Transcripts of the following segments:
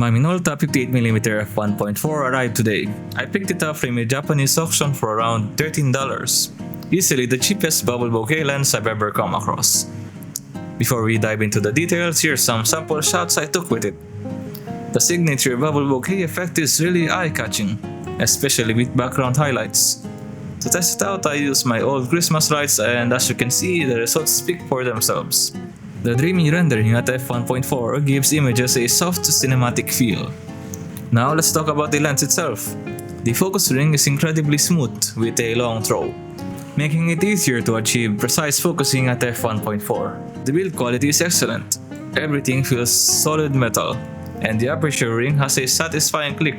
My Minolta 58mm f1.4 arrived today. I picked it up from a Japanese auction for around $13. Easily the cheapest bubble bokeh lens I've ever come across. Before we dive into the details, here's some sample shots I took with it. The signature bubble bokeh effect is really eye-catching, especially with background highlights. To test it out, I used my old Christmas lights, and as you can see, the results speak for themselves. The dreamy rendering at f1.4 gives images a soft cinematic feel. Now let's talk about the lens itself. The focus ring is incredibly smooth with a long throw, making it easier to achieve precise focusing at f1.4. The build quality is excellent. Everything feels solid metal, and the aperture ring has a satisfying click.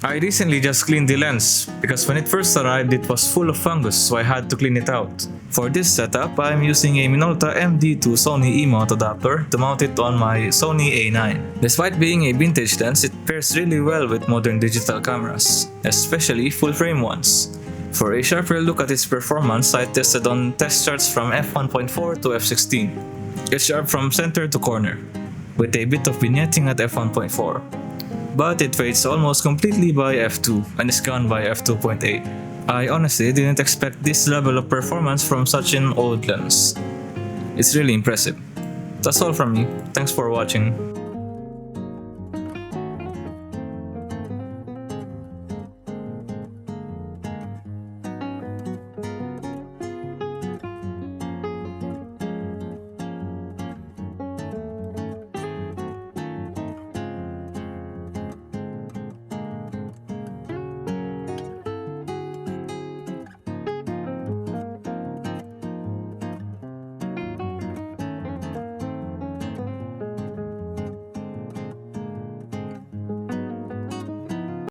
I recently just cleaned the lens because when it first arrived it was full of fungus, so I had to clean it out. For this setup, I'm using a Minolta MD2 Sony E-mount adapter to mount it on my Sony A9. Despite being a vintage lens, it pairs really well with modern digital cameras, especially full-frame ones. For a sharper look at its performance, I tested on test charts from f1.4 to f16. It's sharp from center to corner, with a bit of vignetting at f1.4. But it fades almost completely by f2 and is gone by f2.8. I honestly didn't expect this level of performance from such an old lens. It's really impressive. That's all from me. Thanks for watching.